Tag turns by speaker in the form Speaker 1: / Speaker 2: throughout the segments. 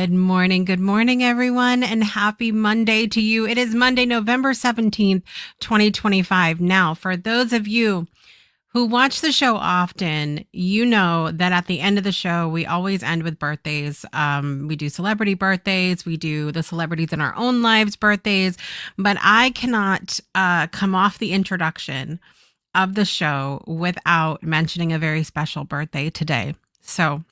Speaker 1: Good morning, everyone, and happy Monday to you. It is Monday, November 17th, 2025. Now, for those of you who watch the show often, you know that at the end of the show, we always end with birthdays. We do celebrity birthdays, we do the celebrities in our own lives' birthdays, but I cannot come off the introduction of the show without mentioning a very special birthday today. So,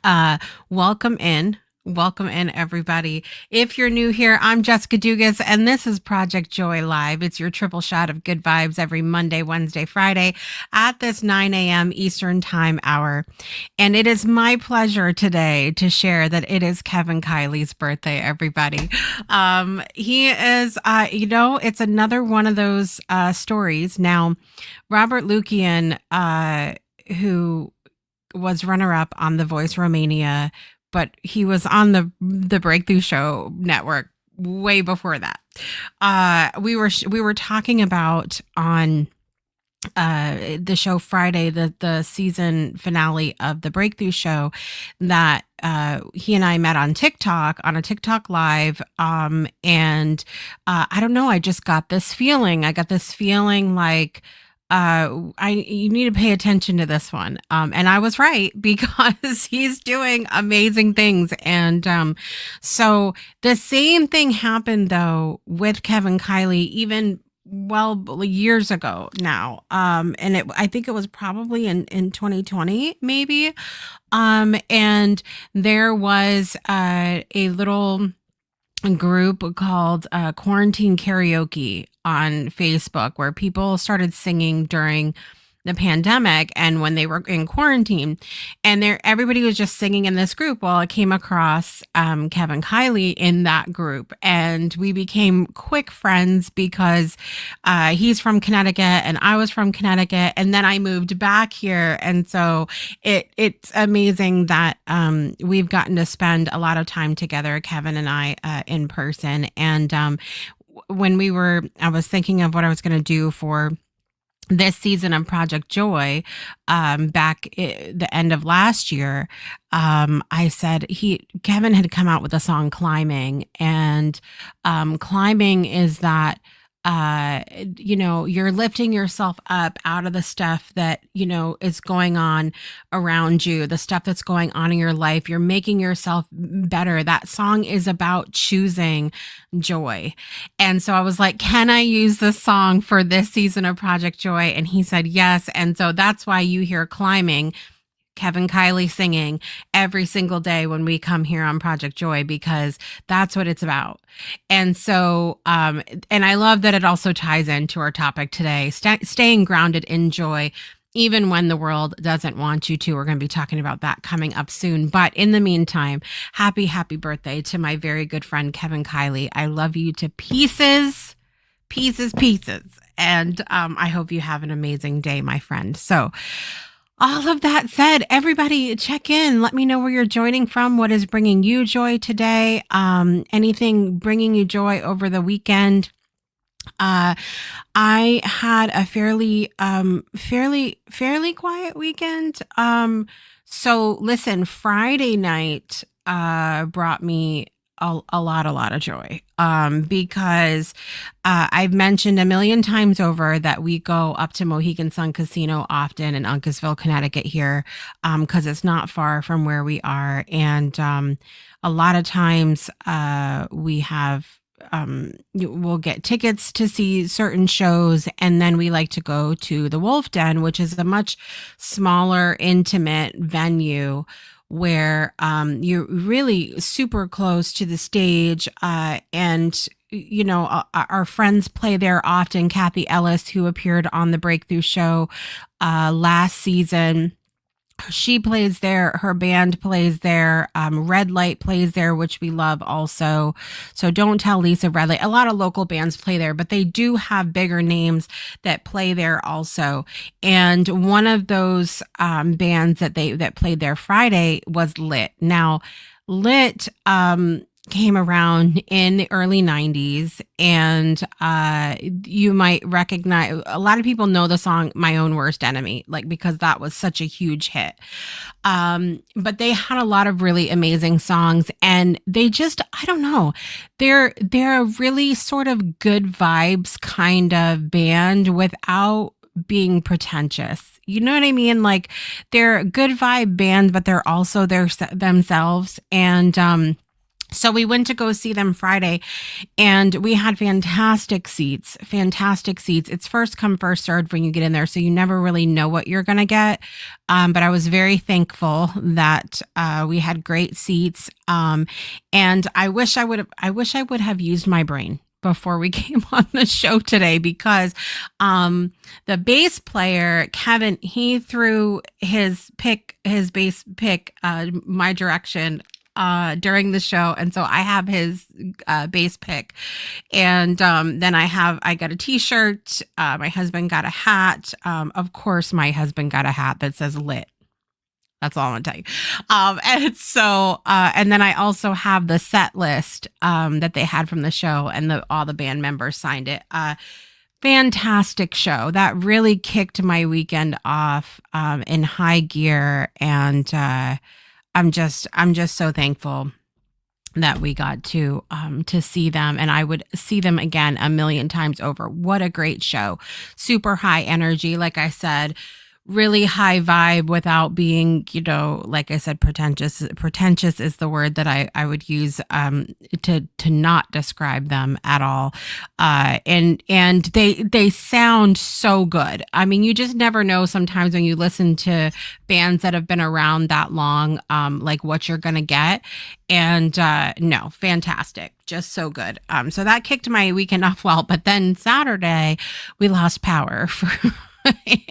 Speaker 1: uh, welcome in. Welcome in, everybody. If you're new here, I'm Jessica Dugas, and this is Project Joy Live. It's your triple shot of good vibes every Monday, Wednesday, Friday at this 9 a.m. Eastern Time hour. And it is my pleasure today to share that it is Kevin Kiley's birthday, everybody. He is, it's another one of those stories. Now, Robert Lukian, who was runner up on The Voice Romania, but he was on the Breakthrough Show network way before that. We were talking about on the show Friday, the season finale of the Breakthrough Show, that he and I met on TikTok on a TikTok live. And I don't know, I just got this feeling. I got this feeling like you need to pay attention to this one. And I was right because he's doing amazing things. And so the same thing happened though with Kevin Kiley, even years ago now. And I think it was probably in 2020, maybe. And there was a little group called Quarantine Karaoke on Facebook, where people started singing during the pandemic and when they were in quarantine, and everybody was just singing in this group. Well, I came across Kevin Kiley in that group, and we became quick friends because he's from Connecticut and I was from Connecticut, and then I moved back here, and so it's amazing that we've gotten to spend a lot of time together, Kevin and I, in person. And I was thinking of what I was going to do for this season of Project Joy, back the end of last year. I said Kevin had come out with a song Climbing, and climbing is that you're lifting yourself up out of the stuff that, is going on around you, the stuff that's going on in your life. You're making yourself better. That song is about choosing joy. And so I was like, can I use this song for this season of Project Joy? And he said yes. And so that's why you hear Climbing, Kevin Kiley singing every single day when we come here on Project Joy, because that's what it's about. And so, and I love that it also ties into our topic today, staying grounded in joy, even when the world doesn't want you to. We're going to be talking about that coming up soon. But in the meantime, happy birthday to my very good friend, Kevin Kiley. I love you to pieces. And I hope you have an amazing day, my friend. So, all of that said, everybody check in. Let me know where you're joining from. What is bringing you joy today? Anything bringing you joy over the weekend? I had a fairly quiet weekend. So listen, Friday night brought me a lot of joy, because I've mentioned a million times over that we go up to Mohegan Sun Casino often in Uncasville, Connecticut here, because it's not far from where we are. And a lot of times we have we'll get tickets to see certain shows, and then we like to go to the Wolf Den, which is a much smaller, intimate venue where you're really super close to the stage, and our friends play there often. Kathy Ellis, who appeared on the Breakthrough Show last season, she plays there. Her band plays there. Red Light plays there, which we love also. So Don't Tell Lisa, Red Light. A lot of local bands play there, but they do have bigger names that play there also. And one of those bands that played there Friday was Lit. Now, Lit came around in the early 90s, and you might recognize, a lot of people know the song My Own Worst Enemy, like, because that was such a huge hit. But they had a lot of really amazing songs, and they just, I don't know, they're a really sort of good vibes kind of band without being pretentious. You know what I mean? Like, they're a good vibe band, but they're also themselves. And so we went to go see them Friday, and we had fantastic seats, fantastic seats. It's first come, first served when you get in there, so you never really know what you're going to get. But I was very thankful that we had great seats. And I wish I would have used my brain before we came on the show today, because the bass player, Kevin, he threw his bass pick my direction during the show, and so I have his bass pick, and then I got a t-shirt. My husband got a hat. Of course, my husband got a hat that says "Lit." That's all I'm gonna tell you. And so, and then I also have the set list that they had from the show, and all the band members signed it. Fantastic show that really kicked my weekend off in high gear, and I'm just so thankful that we got to see them, and I would see them again a million times over. What a great show. Super high energy. Like I said, really high vibe without being, like I said, pretentious. Pretentious is the word that I would use to not describe them at all. And they sound so good. I mean, you just never know sometimes when you listen to bands that have been around that long, like what you're gonna get. And no, fantastic. Just so good. So that kicked my weekend off well. But then Saturday, we lost power for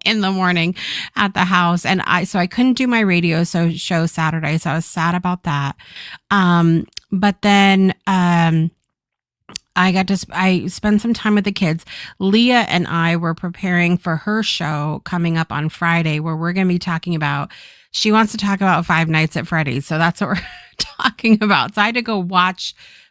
Speaker 1: in the morning at the house, and I couldn't do my radio show Saturday, so I was sad about that. But then I spent some time with the kids. Leah and I were preparing for her show coming up on Friday, where we're going to be talking about, she wants to talk about Five Nights at Freddy's, so that's what we're talking about. So I had to go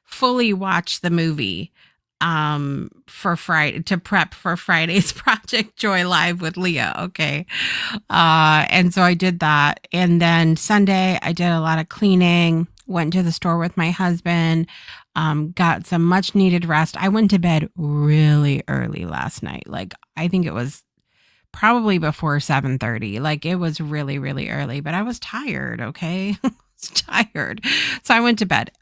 Speaker 1: fully watch the movie for Friday, to prep for Friday's Project Joy Live with Leah. Okay. And so I did that. And then Sunday I did a lot of cleaning, went to the store with my husband, got some much needed rest. I went to bed really early last night. Like, I think it was probably before 7:30. Like, it was really, really early, but I was tired. Okay. I was tired. So I went to bed.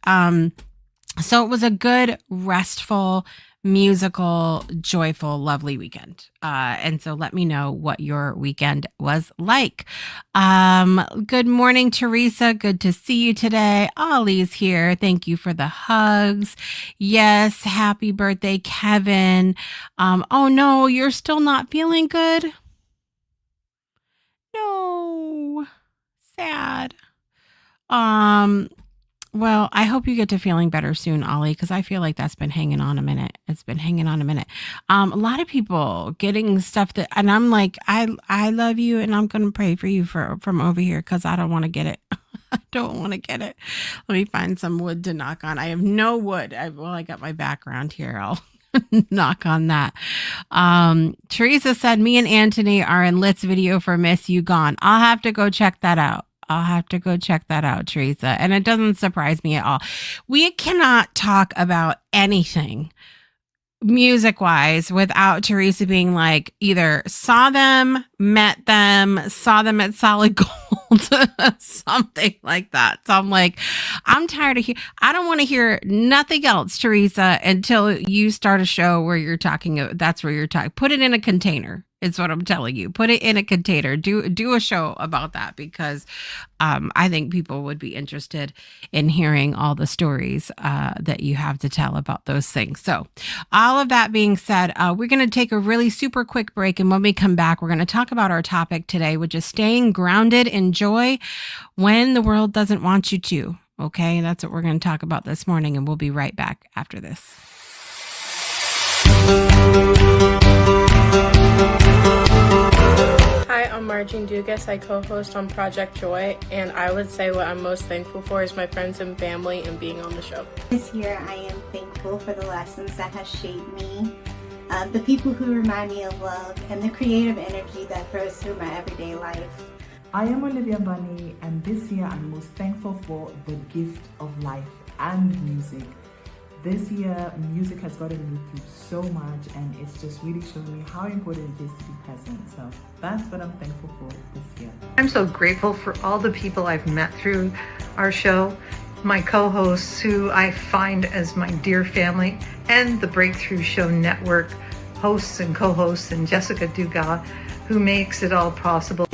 Speaker 1: So it was a good, restful, musical, joyful, lovely weekend. And so let me know what your weekend was like. Good morning, Teresa. Good to see you today. Ollie's here. Thank you for the hugs. Yes. Happy birthday, Kevin. Oh no, you're still not feeling good? No. Sad. Well, I hope you get to feeling better soon, Ollie, because I feel like that's been hanging on a minute. It's been hanging on a minute. A lot of people getting stuff and I'm like, I love you, and I'm going to pray for you from over here, because I don't want to get it. I don't want to get it. Let me find some wood to knock on. I have no wood. I got my background here. I'll knock on that. Teresa said, me and Anthony are in Lit's video for Miss You Gone. I'll have to go check that out. Teresa. And it doesn't surprise me at all. We cannot talk about anything music wise without Teresa being like, either saw them, met them, saw them at Solid Gold, something like that. So I'm like, I'm tired of I don't want to hear nothing else, Teresa, until you start a show where you're talking. That's where you're talking. Put it in a container. It's what I'm telling you. Put it in a container. Do a show about that, because I think people would be interested in hearing all the stories that you have to tell about those things. So all of that being said, we're going to take a really super quick break. And when we come back, we're going to talk about our topic today, which is staying grounded in joy when the world doesn't want you to. Okay, that's what we're going to talk about this morning. And we'll be right back after this.
Speaker 2: Hi, I'm Marcy. Arjun Dugas. I co-host on Project Joy, and I would say what I'm most thankful for is my friends and family and being on the show.
Speaker 3: This year I am thankful for the lessons that have shaped me, the people who remind me of love, and the creative energy that flows through my everyday life.
Speaker 4: I am Olivia Bunny, and this year I'm most thankful for the gift of life and music. This year, music has gotten me through so much, and it's just really shown me how important it is to be present. So that's what I'm thankful for this year.
Speaker 5: I'm so grateful for all the people I've met through our show, my co-hosts who I find as my dear family, and the Breakthrough Show Network hosts and co-hosts, and Jessica Dugas, who makes it all possible.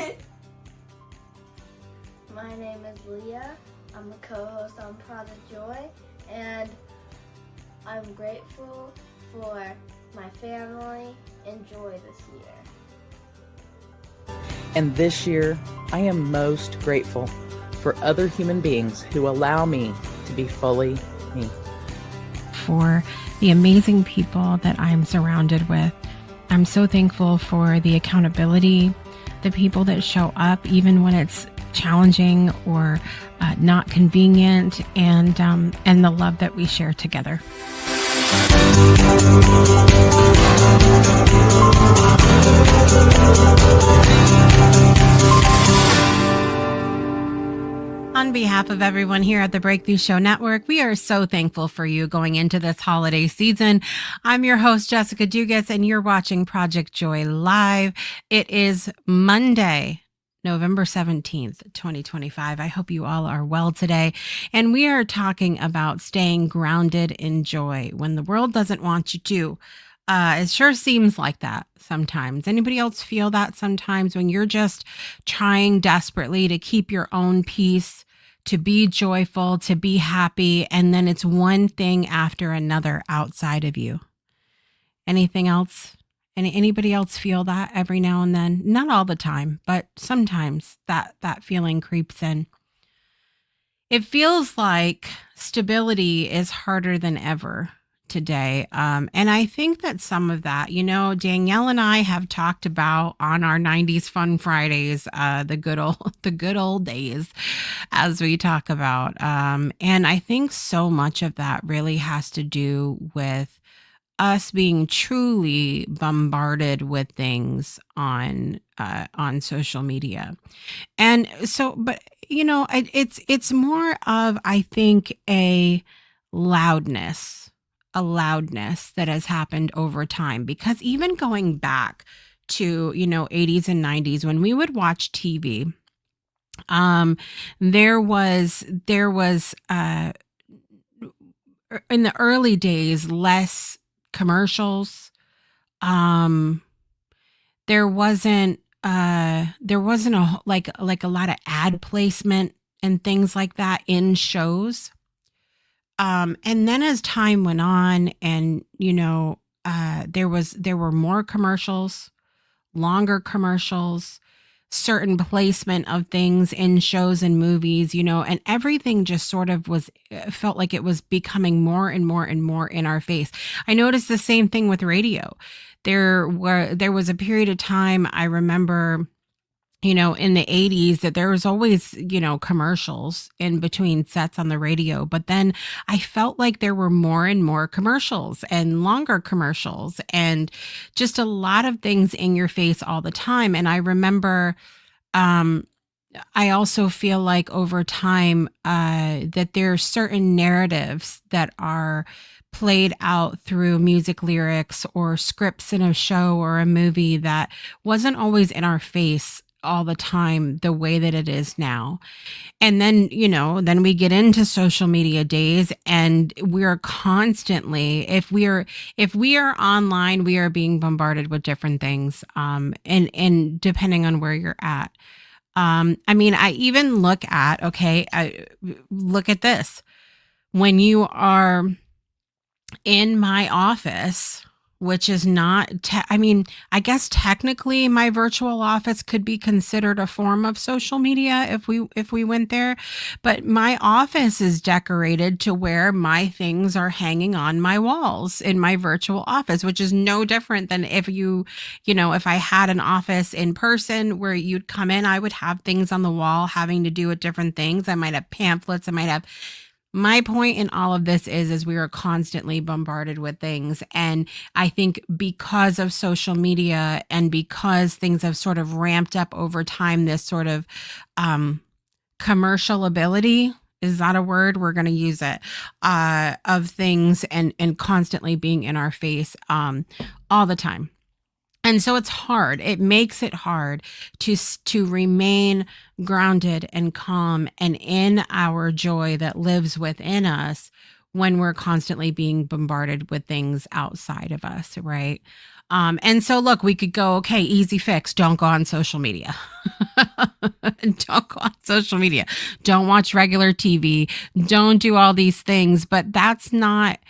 Speaker 6: My name is Leah. I'm a co-host on Project Joy, and I'm grateful for my family and joy this year.
Speaker 7: And this year, I am most grateful for other human beings who allow me to be fully me.
Speaker 1: For the amazing people that I'm surrounded with. I'm so thankful for the accountability, the people that show up even when it's challenging or not convenient, and the love that we share together. On behalf of everyone here at the Breakthrough Show Network, we are so thankful for you going into this holiday season. I'm your host, Jessica Dugas, and you're watching Project Joy Live. It is Monday, November 17th, 2025. I hope you all are well today. And we are talking about staying grounded in joy when the world doesn't want you to. It sure seems like that sometimes. Anybody else feel that sometimes when you're just trying desperately to keep your own peace, to be joyful, to be happy, and then it's one thing after another outside of you? Anything else? Anybody else feel that every now and then? Not all the time, but sometimes that feeling creeps in. It feels like stability is harder than ever today. And I think that some of that, Danielle and I have talked about on our 90s Fun Fridays, the good old days, as we talk about. And I think so much of that really has to do with us being truly bombarded with things on social media. And so, but it's more of, I think, a loudness that has happened over time, because even going back to 80s and 90s when we would watch TV, there was in the early days less commercials. There wasn't a lot of ad placement and things like that in shows. And then as time went on, and there were more commercials, longer commercials, certain placement of things in shows and movies, and everything just sort of felt like it was becoming more and more and more in our face. I noticed the same thing with radio. There was a period of time, I remember, in the 80s, that there was always, commercials in between sets on the radio. But then I felt like there were more and more commercials and longer commercials and just a lot of things in your face all the time. And I remember, I also feel like over time, that there are certain narratives that are played out through music lyrics or scripts in a show or a movie that wasn't always in our face all the time the way that it is now. And then, then we get into social media days, and we're constantly, if we are online, we are being bombarded with different things. And depending on where you're at. I even look at this. When you are in my office, which is not, I mean, I guess technically my virtual office could be considered a form of social media if we went there, but my office is decorated to where my things are hanging on my walls in my virtual office, which is no different than if if I had an office in person where you'd come in, I would have things on the wall having to do with different things. I might have pamphlets, I might have. My point in all of this is we are constantly bombarded with things. And I think because of social media and because things have sort of ramped up over time, this sort of commercial ability, is that a word? We're going to use it, of things and constantly being in our face all the time. And so it's hard. It makes it hard to remain grounded and calm and in our joy that lives within us when we're constantly being bombarded with things outside of us, right? And so look, we could go, okay, easy fix. Don't go on social media. Don't go on social media. Don't watch regular TV. Don't do all these things. But that's not,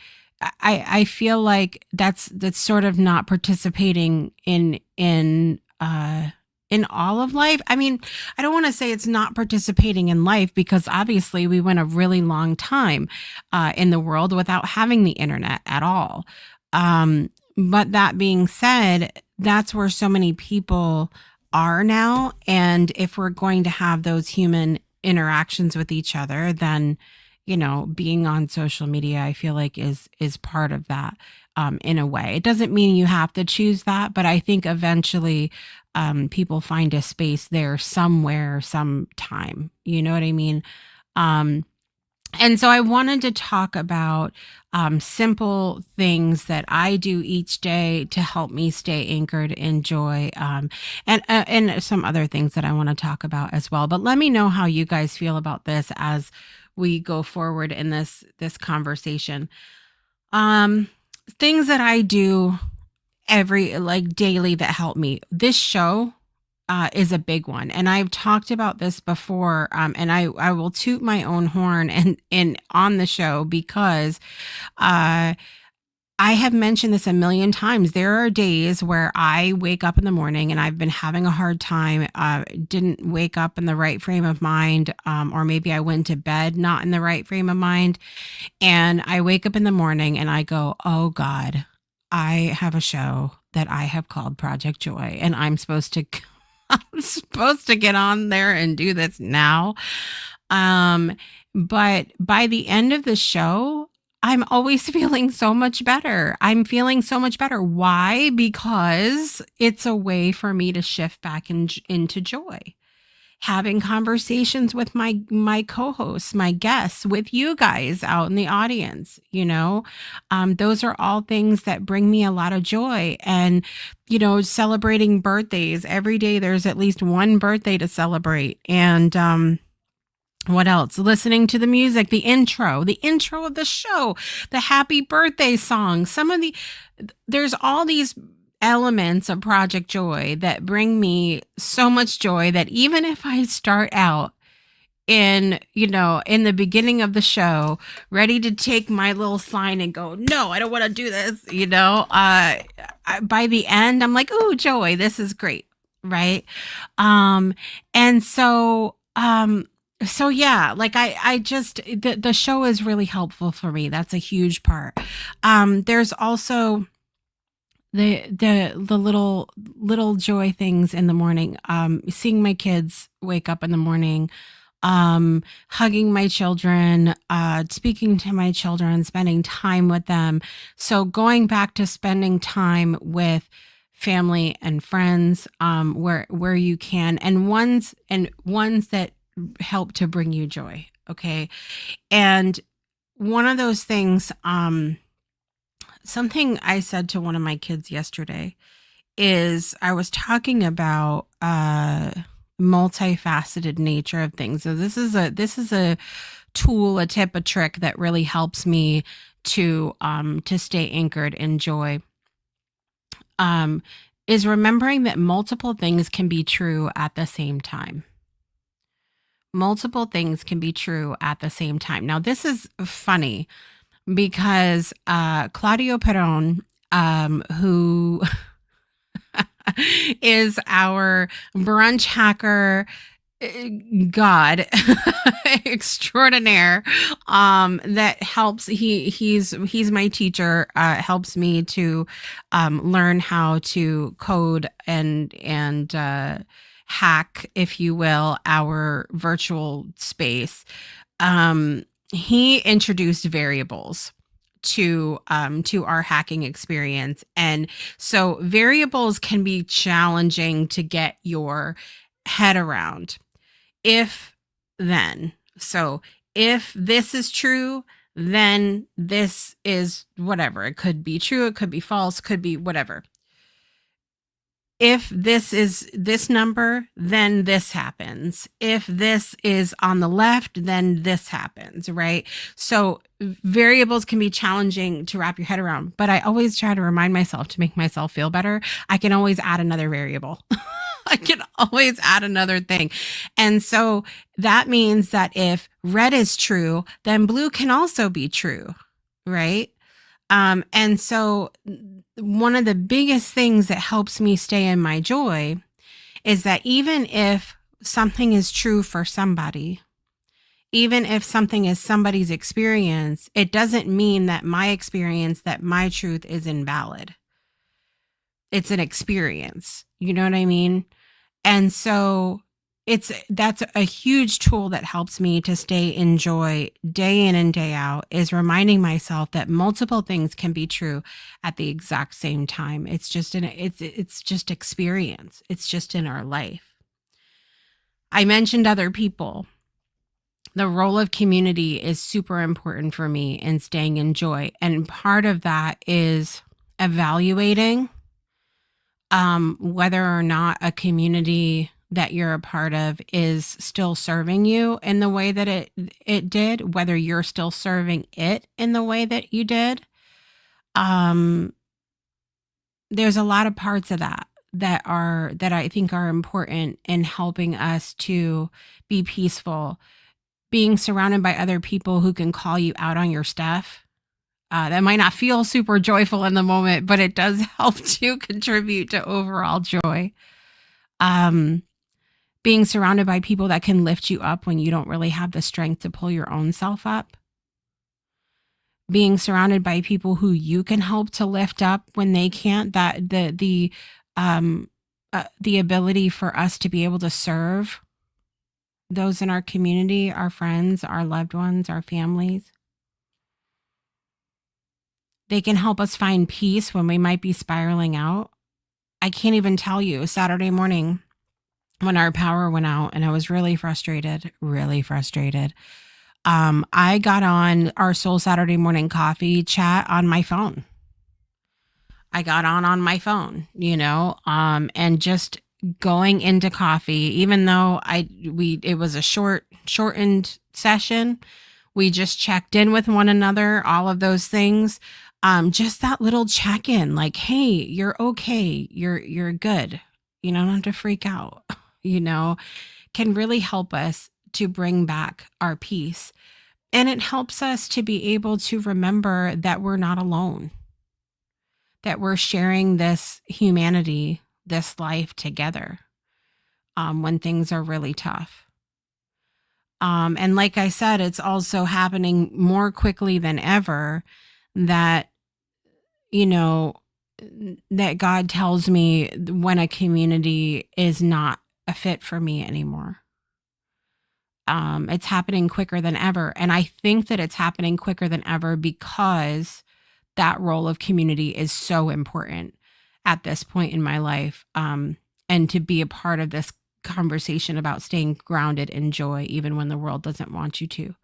Speaker 1: I feel like that's sort of not participating in all of life. I mean, I don't want to say it's not participating in life because obviously we went a really long time in the world without having the internet at all. But that being said, that's where so many people are now. And if we're going to have those human interactions with each other, then being on social media, I feel like is part of that in a way. It doesn't mean you have to choose that, but I think eventually people find a space there somewhere, sometime. You know what I mean? And so I wanted to talk about simple things that I do each day to help me stay anchored in joy, and some other things that I want to talk about as well. But let me know how you guys feel about this as we go forward in this conversation. Things that I do daily that help me. This show is a big one, and I've talked about this before. And I will toot my own horn and on the show because I have mentioned this a million times. There are days where I wake up in the morning and I've been having a hard time, didn't wake up in the right frame of mind, or maybe I went to bed not in the right frame of mind. And I wake up in the morning and I go, oh God, I have a show that I have called Project Joy, and I'm supposed to get on there and do this now. But by the end of the show, I'm always feeling so much better. I'm feeling so much better. Why? Because it's a way for me to shift back into joy. Having conversations with my co-hosts, my guests, with you guys out in the audience, those are all things that bring me a lot of joy. And, celebrating birthdays. Every day there's at least one birthday to celebrate. And, what else? Listening to the music, the intro of the show, the happy birthday song. There's all these elements of Project Joy that bring me so much joy that even if I start out in the beginning of the show, ready to take my little sign and go, no, I don't want to do this. By the end, I'm like, oh, joy, this is great. Right. And so, yeah, like I just, the show is really helpful for me. That's a huge part. There's also the little joy things in the morning. Seeing my kids wake up in the morning, hugging my children, speaking to my children, spending time with them. So going back to spending time with family and friends, where you can, and ones that help to bring you joy. Okay. And one of those things, something I said to one of my kids yesterday is I was talking about multifaceted nature of things. So this is a tool, a tip, a trick that really helps me to stay anchored in joy. Is remembering that multiple things can be true at the same time. Multiple things can be true at the same time. Now, this is funny because Claudio Perón who is our brunch hacker god extraordinaire, that helps. He's my teacher, helps me to learn how to code and hack, if you will, our virtual space. He introduced variables to our hacking experience, and so variables can be challenging to get your head around. If then, so if this is true, then this is whatever. It could be true, it could be false, could be whatever. If this is this number, then this happens. If this is on the left, then this happens, right? So variables can be challenging to wrap your head around, but I always try to remind myself, to make myself feel better, I can always add another variable. I can always add another thing. And so that means that if red is true, then blue can also be true, right? And so one of the biggest things that helps me stay in my joy is that even if something is true for somebody, even if something is somebody's experience, it doesn't mean that my experience, that my truth is invalid. It's an experience. You know what I mean? And so that's a huge tool that helps me to stay in joy day in and day out, is reminding myself that multiple things can be true at the exact same time. It's just it's just experience. It's just in our life. I mentioned other people. The role of community is super important for me in staying in joy. And part of that is evaluating whether or not a community that you're a part of is still serving you in the way that it did, whether you're still serving it in the way that you did. There's a lot of parts of that I think are important in helping us to be peaceful. Being surrounded by other people who can call you out on your stuff. That might not feel super joyful in the moment, but it does help to contribute to overall joy. Being surrounded by people that can lift you up when you don't really have the strength to pull your own self up. Being surrounded by people who you can help to lift up when they can't. That the ability for us to be able to serve those in our community, our friends, our loved ones, our families. They can help us find peace when we might be spiraling out. I can't even tell you, Saturday morning when our power went out and I was really frustrated. I got on our Soul Saturday Morning Coffee chat on my phone. I got on my phone, and just going into coffee, even though it was a shortened session, we just checked in with one another, all of those things. Just that little check-in, like, hey, you're okay. You're good. You don't have to freak out, can really help us to bring back our peace. And it helps us to be able to remember that we're not alone, that we're sharing this humanity, this life together, when things are really tough. And like I said, it's also happening more quickly than ever that, that God tells me when a community is not a fit for me anymore. It's happening quicker than ever. And I think that it's happening quicker than ever because that role of community is so important at this point in my life. And to be a part of this conversation about staying grounded in joy, even when the world doesn't want you to.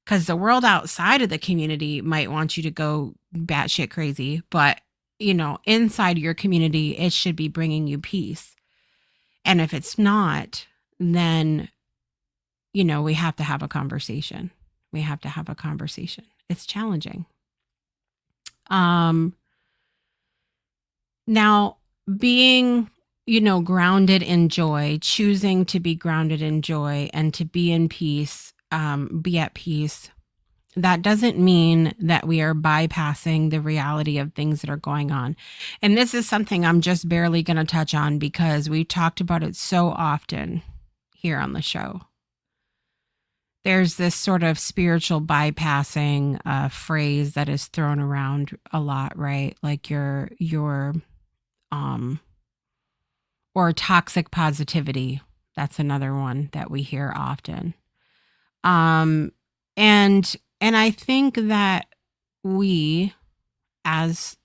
Speaker 1: Because the world outside of the community might want you to go batshit crazy, but inside your community, it should be bringing you peace. And if it's not, then, we have to have a conversation. It's challenging. Now, being, grounded in joy, choosing to be grounded in joy and to be in peace, be at peace, that doesn't mean that we are bypassing the reality of things that are going on. And this is something I'm just barely going to touch on because we've talked about it so often here on the show. There's this sort of spiritual bypassing phrase that is thrown around a lot, right? Like your or toxic positivity. That's another one that we hear often. And I think that we, as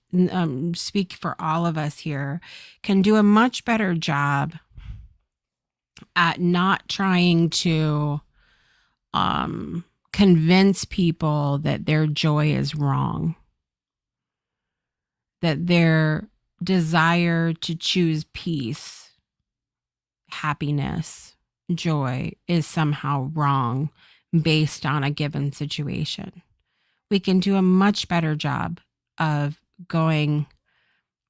Speaker 1: speak for all of us here, can do a much better job at not trying to convince people that their joy is wrong, that their desire to choose peace, happiness, joy is somehow wrong based on a given situation. We can do a much better job of going,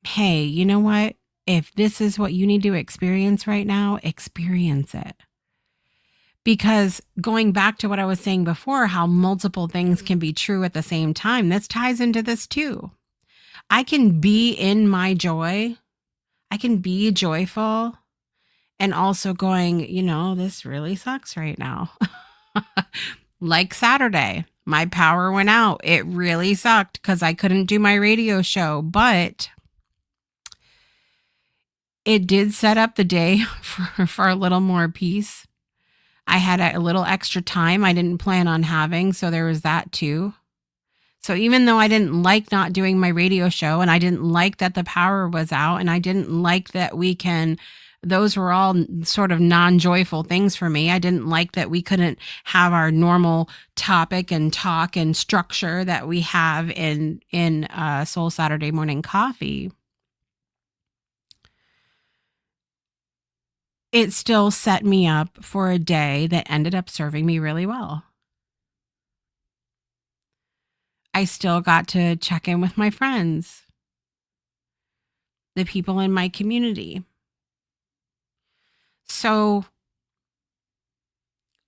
Speaker 1: hey, you know what? If this is what you need to experience right now, experience it. Because going back to what I was saying before, how multiple things can be true at the same time, this ties into this too. I can be in my joy. I can be joyful and also going, you know, this really sucks right now. Like Saturday, my power went out. It really sucked because I couldn't do my radio show, but it did set up the day for a little more peace. I had a little extra time I didn't plan on having, so there was that too. So even though I didn't like not doing my radio show, and I didn't like that the power was out, and I didn't like that those were all sort of non-joyful things for me. I didn't like that we couldn't have our normal topic and talk and structure that we have in Soul Saturday Morning Coffee. It still set me up for a day that ended up serving me really well. I still got to check in with my friends, the people in my community. So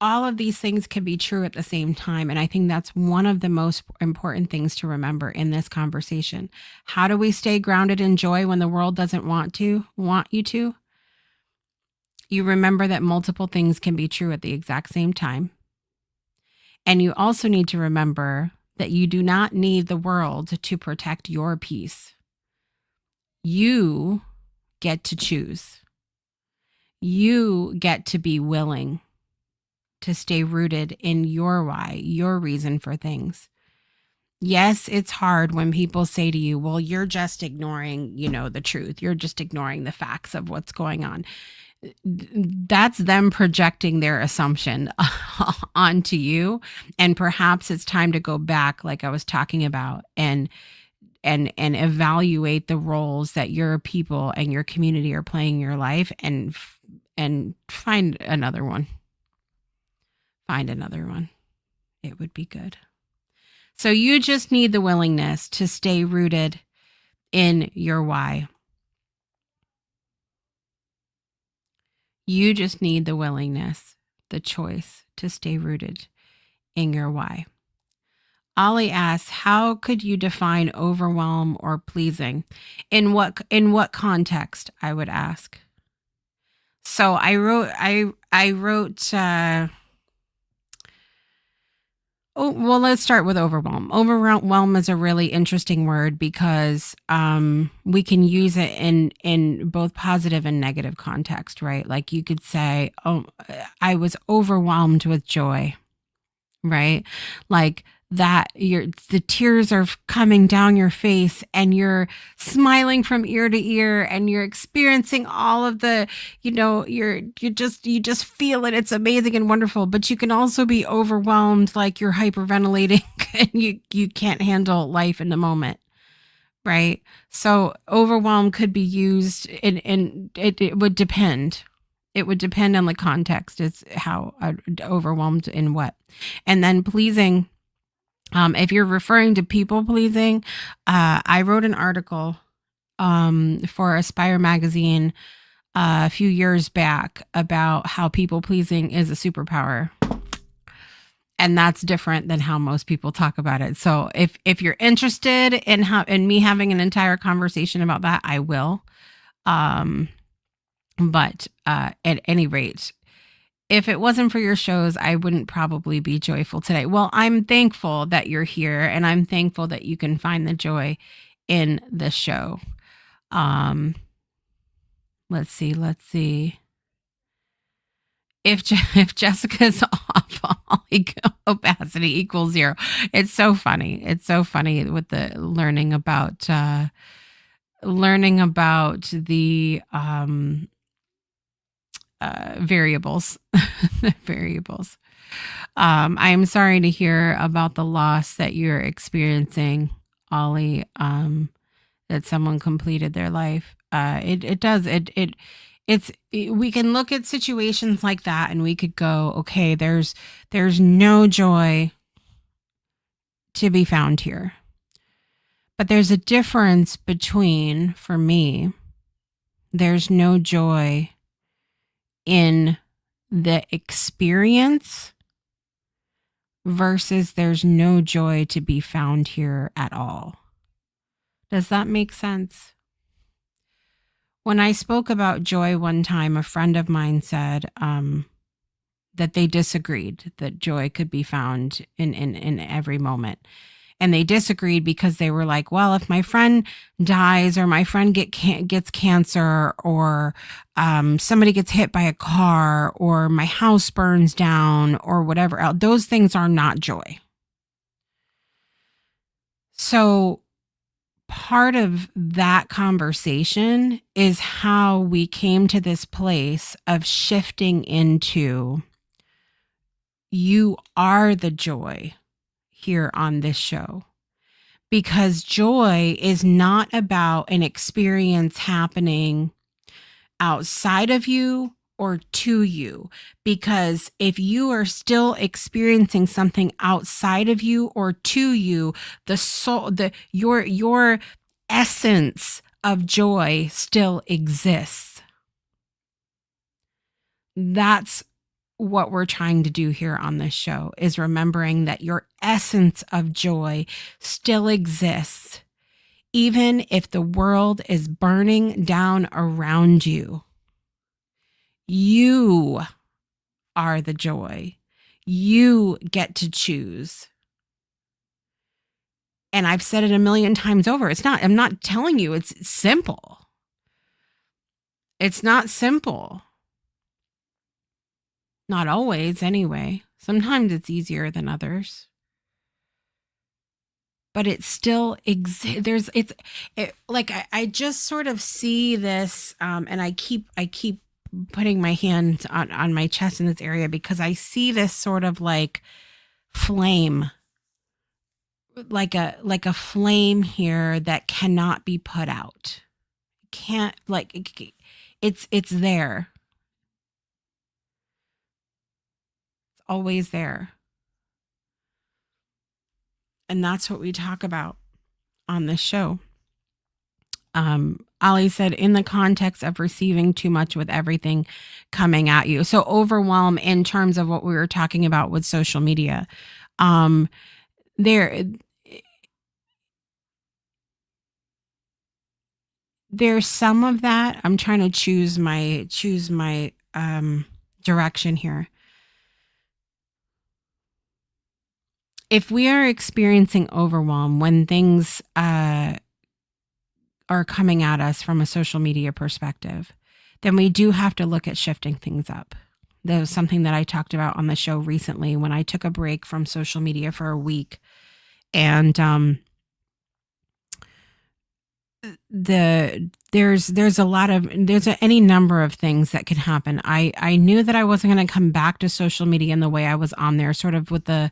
Speaker 1: all of these things can be true at the same time. And I think that's one of the most important things to remember in this conversation. How do we stay grounded in joy when the world doesn't want you to? You remember that multiple things can be true at the exact same time. And you also need to remember that you do not need the world to protect your peace. You get to choose. You get to be willing to stay rooted in your why, your reason for things. Yes, it's hard when people say to you, well, you're just ignoring, the truth. You're just ignoring the facts of what's going on. That's them projecting their assumption onto you. And perhaps it's time to go back, like I was talking about, and evaluate the roles that your people and your community are playing in your life, and find another one. Find another one. It would be good. So you just need the willingness to stay rooted in your why. You just need the willingness, the choice to stay rooted in your why. Ollie asks, how could you define overwhelm or pleasing? In what context, I would ask. So I wrote, let's start with overwhelm. Overwhelm is a really interesting word because we can use it in both positive and negative context, right? Like you could say, oh, I was overwhelmed with joy, right? Like that the tears are coming down your face and you're smiling from ear to ear and you're experiencing all of the, you just feel it. It's amazing and wonderful, but you can also be overwhelmed, like you're hyperventilating and you can't handle life in the moment. Right. So overwhelm could be used in it would depend. It would depend on the context. It's how overwhelmed in what. And then pleasing. If you're referring to people pleasing, I wrote an article for Aspire magazine a few years back about how people pleasing is a superpower. and that's different than how most people talk about it. So if you're interested in me having an entire conversation about that, I will. But at any rate, if it wasn't for your shows, I wouldn't probably be joyful today. Well, I'm thankful that you're here, and I'm thankful that you can find the joy in the show. Let's see. If Jessica's off, all opacity equals 0. It's so funny. It's so funny with the learning about the variables. Variables. I am sorry to hear about the loss that you're experiencing, Ollie. That someone completed their life. We can look at situations like that and we could go, okay, there's no joy to be found here. But there's a difference between, for me, there's no joy in the experience versus there's no joy to be found here at all. Does that make sense? When I spoke about joy one time, a friend of mine said that they disagreed that joy could be found in every moment. And they disagreed because they were like, well, if my friend dies or my friend gets cancer or somebody gets hit by a car or my house burns down or whatever else, those things are not joy. So part of that conversation is how we came to this place of shifting into you are the joy here on this show, because joy is not about an experience happening outside of you or to you. Because if you are still experiencing something outside of you or to you, your essence of joy still exists. That's what we're trying to do here on this show, is remembering that your essence of joy still exists, even if the world is burning down around you. You are the joy. You get to choose. And I've said it a million times over. I'm not telling you it's simple. It's not simple. Not always, anyway. Sometimes it's easier than others. But it still exists. I just sort of see this, and I keep putting my hand on my chest in this area because I see this sort of like flame, like a flame here that cannot be put out. It's there. Always there. And that's what we talk about on this show. Ali said, in the context of receiving too much with everything coming at you. So overwhelm in terms of what we were talking about with social media. There's some of that. I'm trying to choose my direction here. If we are experiencing overwhelm when things are coming at us from a social media perspective, then we do have to look at shifting things up. That was something that I talked about on the show recently when I took a break from social media for a week. And there's any number of things that could happen. I knew that I wasn't going to come back to social media in the way I was on there, sort of with the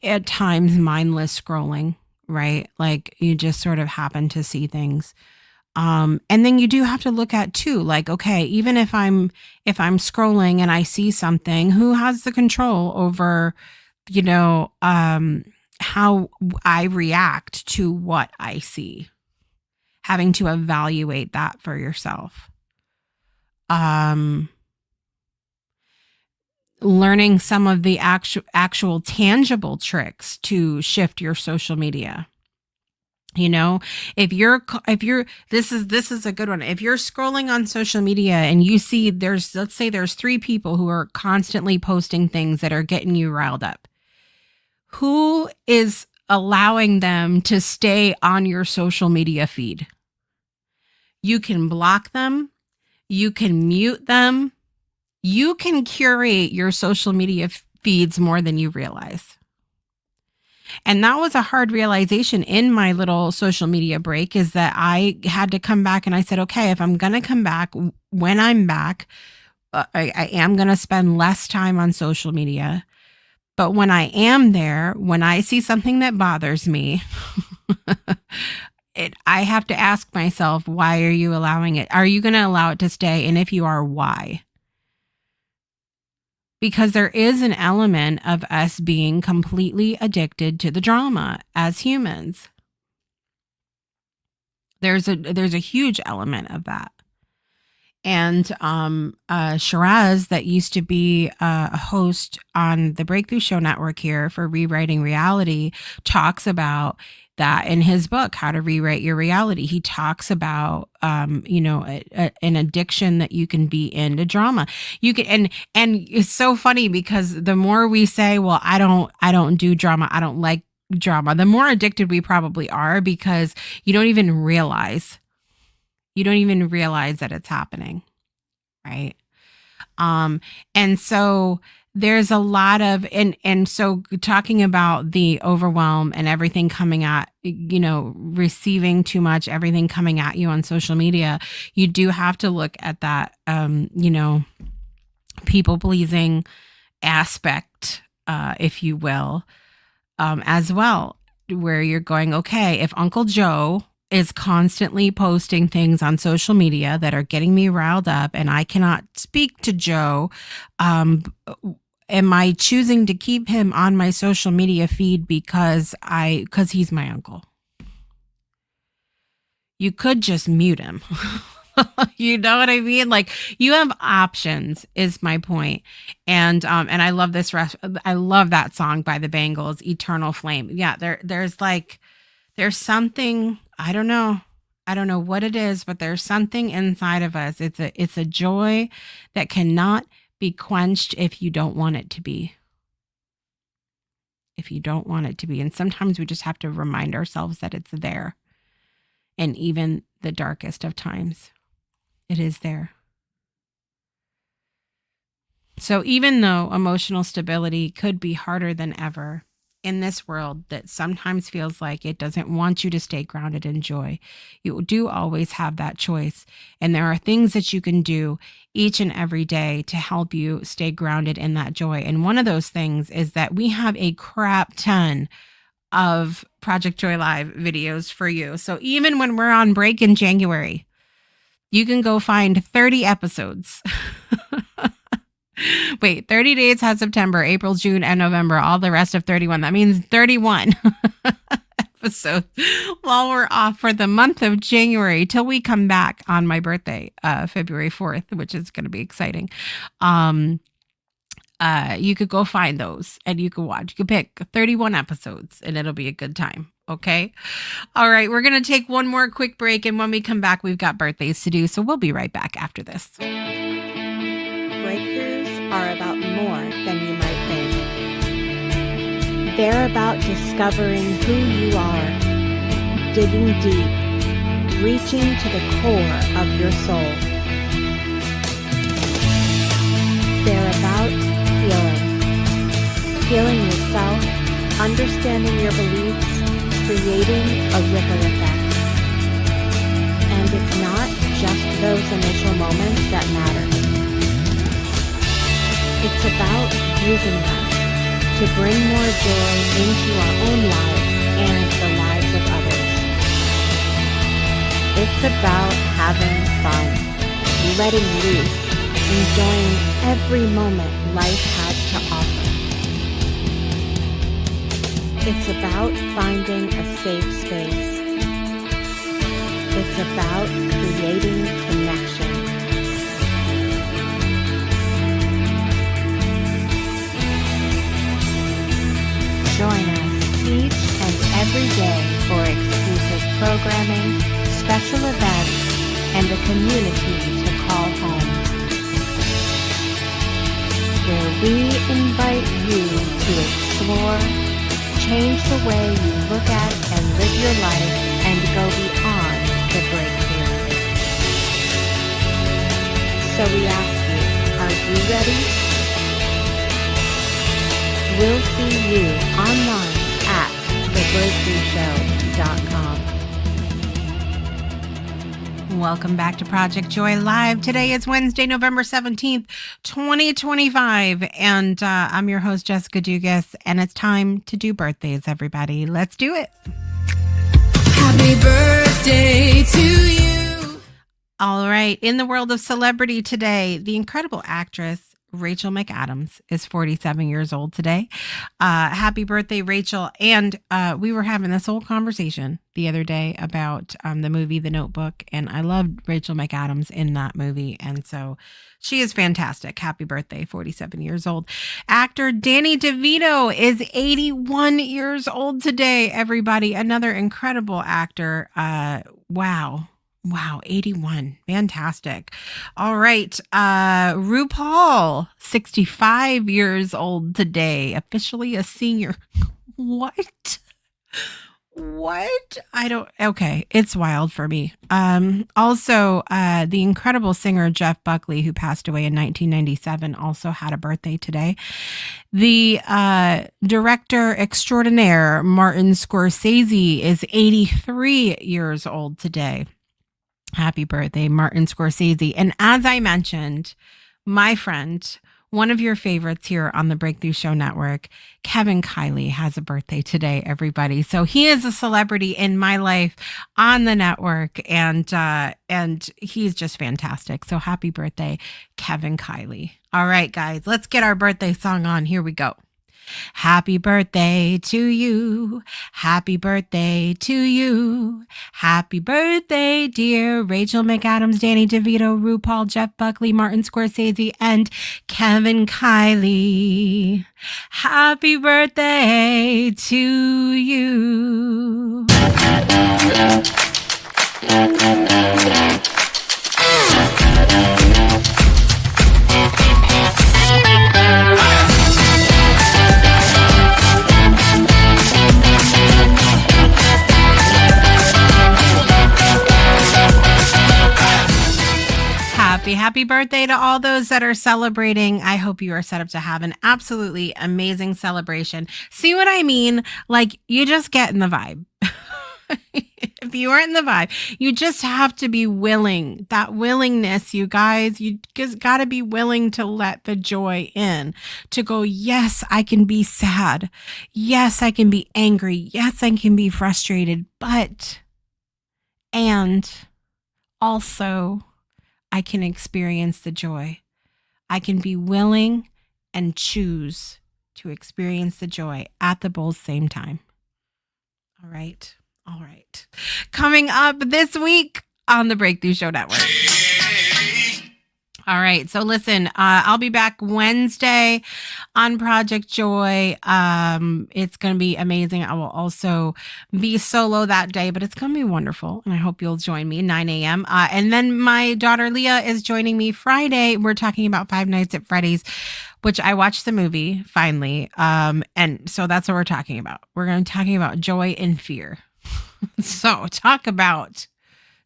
Speaker 1: at times mindless scrolling, right? Like you just sort of happen to see things. And then you do have to look at too, like, okay, even if I'm scrolling and I see something, who has the control over, how I react to what I see? Having to evaluate that for yourself. learning some of the actual tangible tricks to shift your social media. You know, if you're this is a good one. If you're scrolling on social media and you see let's say there's 3 people who are constantly posting things that are getting you riled up. Who is allowing them to stay on your social media feed? You can block them, you can mute them, you can curate your social media feeds more than you realize. And that was a hard realization in my little social media break, is that I had to come back and I said, okay, if I'm going to come back, when I'm back, I am going to spend less time on social media. But when I am there, when I see something that bothers me, I have to ask myself, why are you allowing it? Are you going to allow it to stay? And if you are, why? Because there is an element of us being completely addicted to the drama as humans. There's a huge element of that. And Shiraz, that used to be a host on the Breakthrough Show Network here for Rewriting Reality, talks about that in his book, How to Rewrite Your Reality. He talks about, an addiction that you can be into drama. You can, and it's so funny because the more we say, well, I don't do drama, I don't like drama, the more addicted we probably are, because you don't even realize that it's happening. Right. And so there's a lot of, and so talking about the overwhelm and everything coming at, receiving too much, everything coming at you on social media, you do have to look at that, people pleasing aspect, if you will, as well, where you're going, okay, if Uncle Joe is constantly posting things on social media that are getting me riled up and I cannot speak to Joe, am I choosing to keep him on my social media feed because he's my uncle? You could just mute him. You know what I mean? Like, you have options, is my point. And I love this. I love that song by the Bangles, Eternal Flame. Yeah. There's something, I don't know what it is, but there's something inside of us. It's a joy that cannot be quenched if you don't want it to be. If you don't want it to be. And sometimes we just have to remind ourselves that it's there. And even the darkest of times, it is there. So even though emotional stability could be harder than ever in this world that sometimes feels like it doesn't want you to stay grounded in joy, you do always have that choice. And there are things that you can do each and every day to help you stay grounded in that joy. And one of those things is that we have a crap ton of Project Joy Live videos for you. So even when we're on break in January, you can go find 30 episodes. Wait, 30 days has September, April, June, and November, all the rest of 31. That means 31 episodes while we're off for the month of January till we come back on my birthday, February 4th, which is going to be exciting. You could go find those and you can watch. You can pick 31 episodes and it'll be a good time. Okay. All right. We're going to take one more quick break. And when we come back, we've got birthdays to do. So we'll be right back after this.
Speaker 8: Breakthroughs are about more than you might think. They're about discovering who you are, digging deep, reaching to the core of your soul. They're about healing yourself, understanding your beliefs, creating a ripple effect. And it's not just those initial moments that matter. It's about using them to bring more joy into our own lives and the lives of others. It's about having fun, letting loose, enjoying every moment life has to offer. It's about finding a safe space. It's about creating connection. programming, special events, and a community to call home, where we invite you to explore, change the way you look at and live your life, and go beyond the breakthrough. So we ask you, are you ready? We'll see you online at thebreakthroughshow.com.
Speaker 1: Welcome back to Project Joy Live. Today is Wednesday, November 17th, 2025. And I'm your host, Jessica Dugas. And it's time to do birthdays, everybody. Let's do it.
Speaker 9: Happy birthday to you.
Speaker 1: All right. In the world of celebrity today, the incredible actress Rachel McAdams is 47 years old today. Happy birthday, Rachel. And we were having this whole conversation the other day about the movie The Notebook. And I loved Rachel McAdams in that movie. And so she is fantastic. Happy birthday, 47 years old. Actor Danny DeVito is 81 years old today, everybody. Another incredible actor. Wow, 81. Fantastic. All right. RuPaul, 65 years old today, officially a senior. What? Okay. It's wild for me. Also, the incredible singer Jeff Buckley, who passed away in 1997, also had a birthday today. The director extraordinaire Martin Scorsese is 83 years old today. Happy birthday, Martin Scorsese. And as I mentioned, my friend, one of your favorites here on the Breakthrough Show Network, Kevin Kiley, has a birthday today, everybody. So he is a celebrity in my life on the network, and he's just fantastic. So happy birthday, Kevin Kiley. All right, guys, let's get our birthday song on. Here we go. Happy birthday to you. Happy birthday to you. Happy birthday, dear Rachel McAdams, Danny DeVito, RuPaul, Jeff Buckley, Martin Scorsese, and Kevin Kiley. Happy birthday to you. Happy birthday to all those that are celebrating. I hope you are set up to have an absolutely amazing celebration. See what I mean? Like, you just get in the vibe. If you aren't in the vibe, you just have to be willing. That willingness, you guys, you just got to be willing to let the joy in, to go, yes, I can be sad. Yes, I can be angry. Yes, I can be frustrated, and also I can experience the joy. I can be willing and choose to experience the joy at the both same time. All right. Coming up this week on the Breakthrough Show Network. All right. So listen, I'll be back Wednesday on Project Joy. It's going to be amazing. I will also be solo that day, but it's going to be wonderful. And I hope you'll join me 9 a.m. And then my daughter Leah is joining me Friday. We're talking about Five Nights at Freddy's, which I watched the movie finally. And so that's what we're talking about. We're going to be talking about joy and fear. So talk about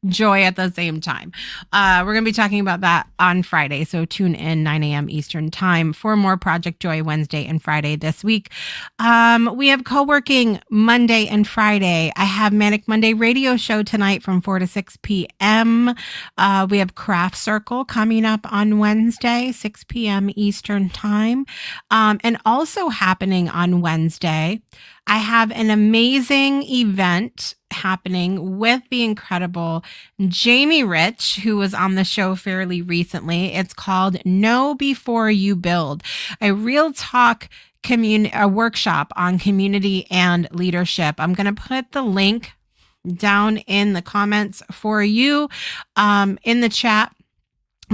Speaker 1: joy at the same time. We're going to be talking about that on Friday. So tune in 9 a.m. Eastern time for more Project Joy Wednesday and Friday this week. We have co-working Monday and Friday. I have Manic Monday radio show tonight from 4 to 6 p.m. We have Craft Circle coming up on Wednesday, 6 p.m. Eastern time. And also happening on Wednesday, I have an amazing event happening with the incredible Jamie Rich, who was on the show fairly recently. It's called Know Before You Build, a real talk a workshop on community and leadership. I'm going to put the link down in the comments for you in the chat.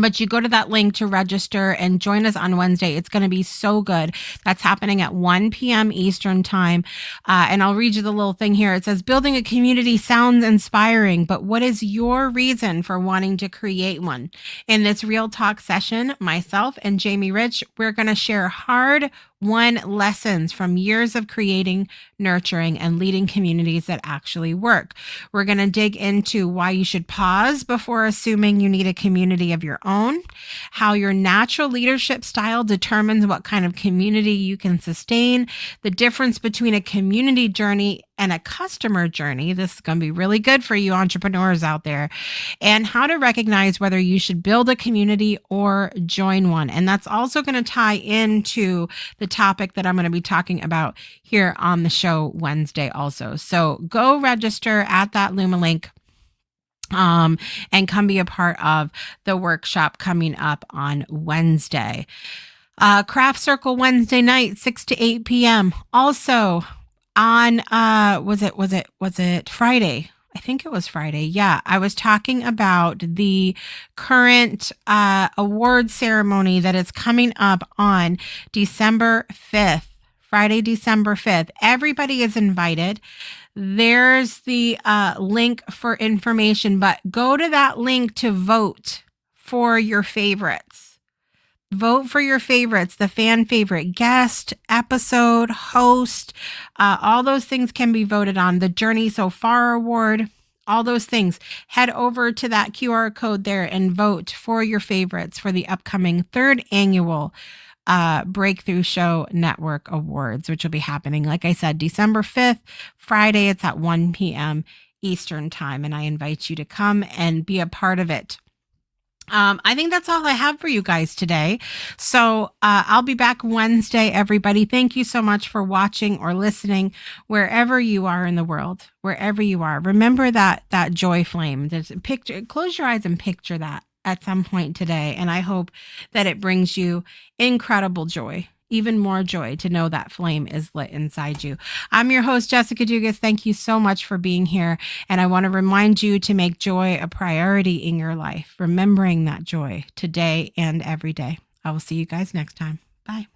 Speaker 1: But you go to that link to register and join us on Wednesday. It's going to be so good. That's happening at 1 p.m. Eastern time. And I'll read you the little thing here. It says, building a community sounds inspiring, but what is your reason for wanting to create one? In this Real Talk session, myself and Jamie Rich, we're going to share hard-won lessons from years of creating, nurturing, and leading communities that actually work. We're going to dig into why you should pause before assuming you need a community of your own, how your natural leadership style determines what kind of community you can sustain, the difference between a community journey and a customer journey. This is going to be really good for you entrepreneurs out there, and how to recognize whether you should build a community or join one. And that's also going to tie into the topic that I'm going to be talking about here on the show Wednesday also. So go register at that Luma link and come be a part of the workshop coming up on Wednesday. Craft Circle Wednesday night, 6 to 8 p.m. Also on, was it Friday? I think it was Friday. Yeah. I was talking about the current award ceremony that is coming up on December 5th, Friday, December 5th. Everybody is invited. There's the link for information, but go to that link to vote for your favorites. Vote for your favorites, the fan favorite, guest, episode, host, all those things can be voted on. The Journey So Far Award, all those things. Head over to that QR code there and vote for your favorites for the upcoming 3rd annual Breakthrough Show Network Awards, which will be happening, like I said, December 5th, Friday. It's at 1 p.m. Eastern time, and I invite you to come and be a part of it. I think that's all I have for you guys today. So I'll be back Wednesday, everybody. Thank you so much for watching or listening wherever you are in the world, wherever you are. Remember that joy flame. Close your eyes and picture that at some point today. And I hope that it brings you incredible joy, even more joy to know that flame is lit inside you. I'm your host, Jessica Dugas. Thank you so much for being here. And I want to remind you to make joy a priority in your life, remembering that joy today and every day. I will see you guys next time. Bye.